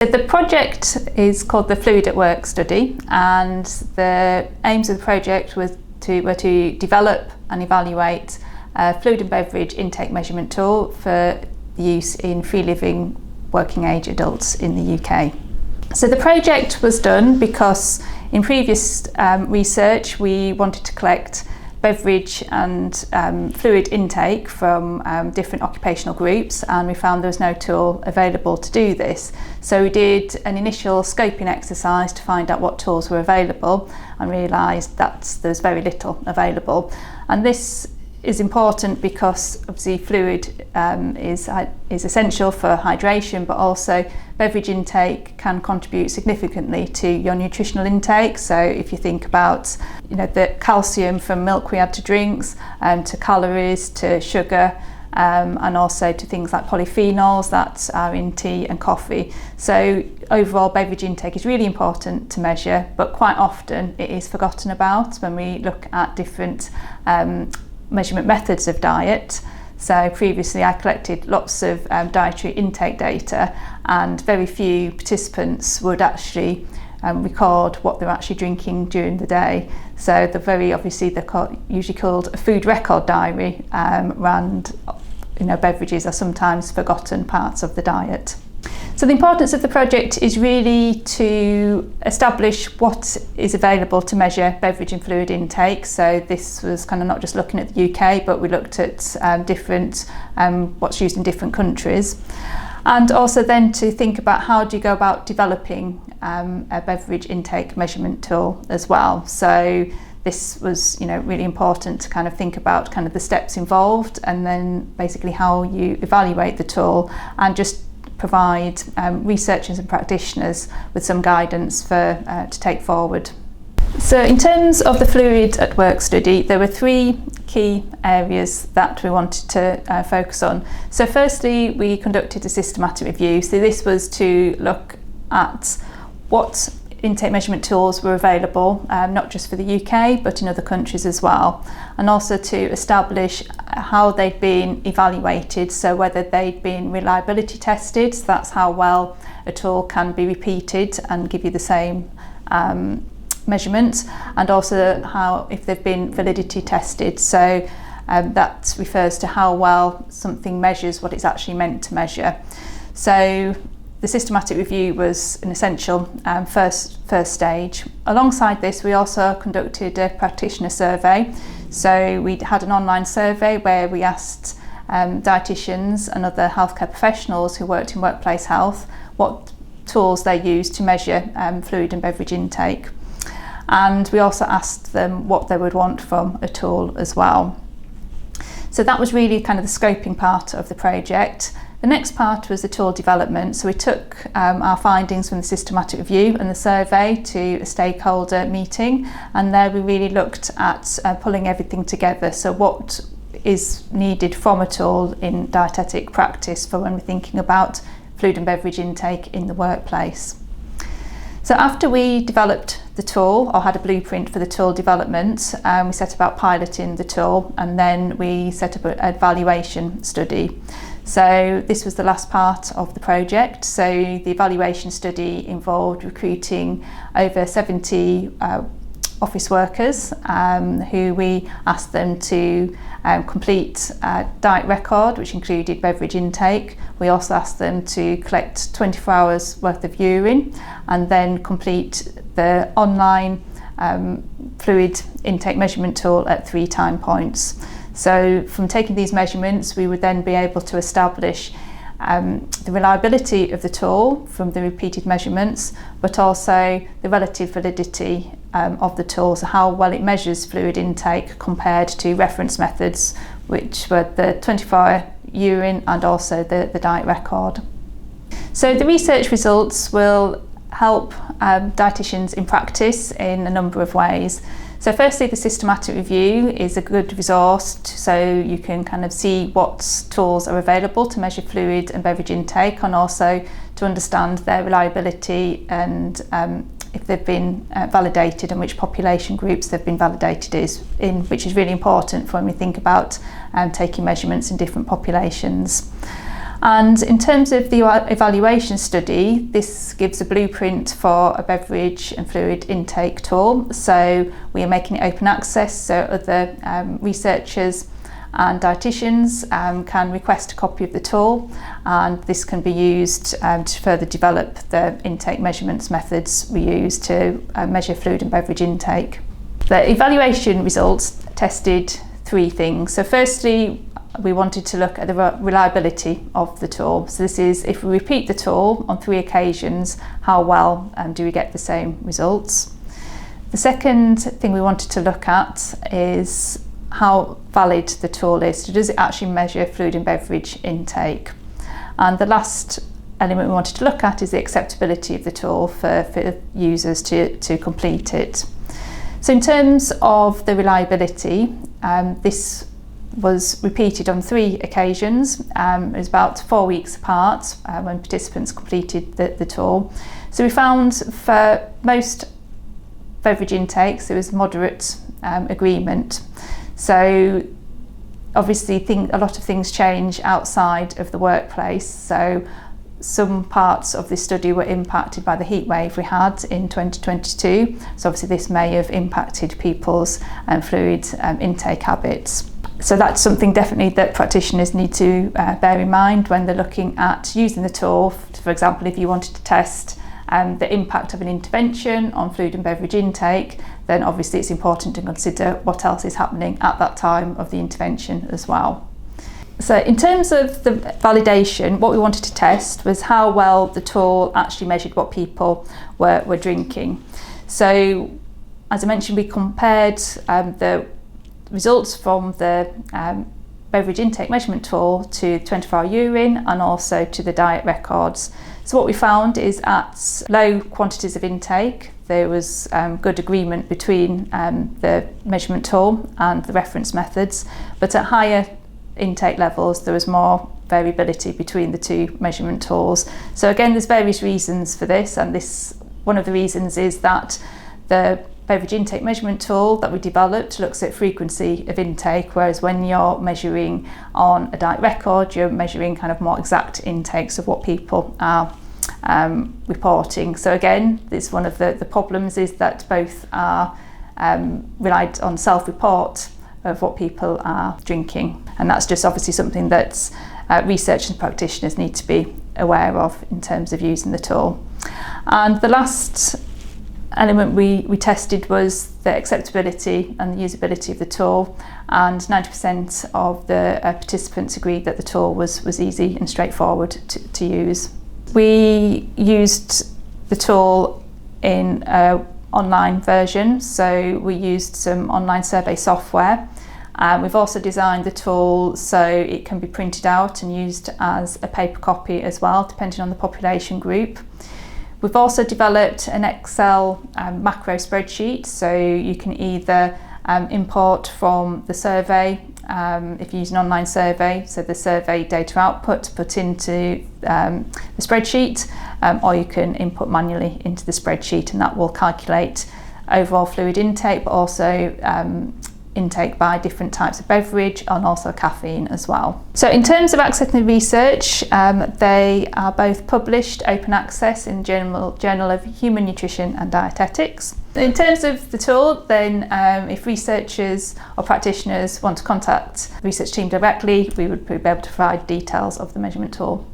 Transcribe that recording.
The project is called the Fluid at Work study, and the aims of the project were to develop and evaluate a fluid and beverage intake measurement tool for use in free living working age adults in the UK. So the project was done because in previous research we wanted to collect beverage and fluid intake from different occupational groups, and we found there was no tool available to do this. So we did an initial scoping exercise to find out what tools were available and realised that there's very little available. And this is important because obviously fluid is essential for hydration, but also beverage intake can contribute significantly to your nutritional intake. So if you think about the calcium from milk we add to drinks, to calories, to sugar, and also to things like polyphenols that are in tea and coffee. So overall beverage intake is really important to measure, but quite often it is forgotten about when we look at different measurement methods of diet. So previously I collected lots of dietary intake data, and very few participants would actually record what they're actually drinking during the day. So they're usually called a food record diary, and beverages are sometimes forgotten parts of the diet. So the importance of the project is really to establish what is available to measure beverage and fluid intake. So this was kind of not just looking at the UK, but we looked at what's used in different countries. And also then to think about how do you go about developing a beverage intake measurement tool as well. So this was really important to kind of think about kind of the steps involved, and then basically how you evaluate the tool, and just provide researchers and practitioners with some guidance to take forward. So in terms of the Fluid at Work study, there were three key areas that we wanted to focus on. So firstly, we conducted a systematic review. So this was to look at what intake measurement tools were available, not just for the UK but in other countries as well, and also to establish how they'd been evaluated, so whether they'd been reliability tested, so that's how well a tool can be repeated and give you the same measurement, and also how if they've been validity tested, so that refers to how well something measures what it's actually meant to measure. So the systematic review was an essential first stage. Alongside this, we also conducted a practitioner survey. So we had an online survey where we asked dietitians and other healthcare professionals who worked in workplace health what tools they used to measure fluid and beverage intake. And we also asked them what they would want from a tool as well. So that was really kind of the scoping part of the project. The next part was the tool development. So we took our findings from the systematic review and the survey to a stakeholder meeting, and there we really looked at pulling everything together. So what is needed from a tool in dietetic practice for when we're thinking about fluid and beverage intake in the workplace. So after we developed the tool, or had a blueprint for the tool development, we set about piloting the tool, and then we set up an evaluation study. So this was the last part of the project. So the evaluation study involved recruiting over 70 office workers who we asked them to complete a diet record, which included beverage intake. We also asked them to collect 24 hours worth of urine and then complete the online fluid intake measurement tool at 3 time points. So from taking these measurements, we would then be able to establish the reliability of the tool from the repeated measurements, but also the relative validity of the tool, so how well it measures fluid intake compared to reference methods, which were the 24-hour urine and also the diet record. So the research results will help dietitians in practice in a number of ways. So firstly, the systematic review is a good resource so you can kind of see what tools are available to measure fluid and beverage intake, and also to understand their reliability and if they've been validated and which population groups they've been validated in, which is really important for when we think about taking measurements in different populations. And in terms of the evaluation study, this gives a blueprint for a beverage and fluid intake tool. So we are making it open access, so other researchers and dietitians can request a copy of the tool, and this can be used to further develop the intake measurements methods we use to measure fluid and beverage intake. The evaluation results tested three things. So firstly, we wanted to look at the reliability of the tool. So this is, if we repeat the tool on 3 occasions, how well do we get the same results? The second thing we wanted to look at is how valid the tool is. So does it actually measure fluid and beverage intake? And the last element we wanted to look at is the acceptability of the tool for users to complete it. So in terms of the reliability, this was repeated on 3 occasions. It was about 4 weeks apart when participants completed the tool. So we found for most beverage intakes there was moderate agreement. So obviously a lot of things change outside of the workplace. So some parts of this study were impacted by the heat wave we had in 2022. So obviously this may have impacted people's fluid intake habits. So that's something definitely that practitioners need to bear in mind when they're looking at using the tool. For example, if you wanted to test the impact of an intervention on fluid and beverage intake, then obviously it's important to consider what else is happening at that time of the intervention as well. So in terms of the validation, what we wanted to test was how well the tool actually measured what people were drinking. So as I mentioned, we compared the results from the beverage intake measurement tool to 24-hour urine and also to the diet records. So what we found is at low quantities of intake, there was good agreement between the measurement tool and the reference methods, but at higher intake levels there was more variability between the two measurement tools. So again, there's various reasons for this, and one of the reasons is that the beverage intake measurement tool that we developed looks at frequency of intake, whereas when you're measuring on a diet record, you're measuring kind of more exact intakes of what people are reporting. So again, this one of the problems is that both are relied on self-report of what people are drinking, and that's just obviously something that researchers and practitioners need to be aware of in terms of using the tool. And the last element we tested was the acceptability and the usability of the tool, and 90% of the participants agreed that the tool was easy and straightforward to use. We used the tool in an online version, so we used some online survey software. We've also designed the tool so it can be printed out and used as a paper copy as well, depending on the population group. We've also developed an Excel macro spreadsheet, so you can either import from the survey if you use an online survey, so the survey data output put into the spreadsheet, or you can input manually into the spreadsheet, and that will calculate overall fluid intake, but also intake by different types of beverage and also caffeine as well. So in terms of accessing the research, they are both published open access in the Journal of Human Nutrition and Dietetics. In terms of the tool, then if researchers or practitioners want to contact the research team directly, we would be able to provide details of the measurement tool.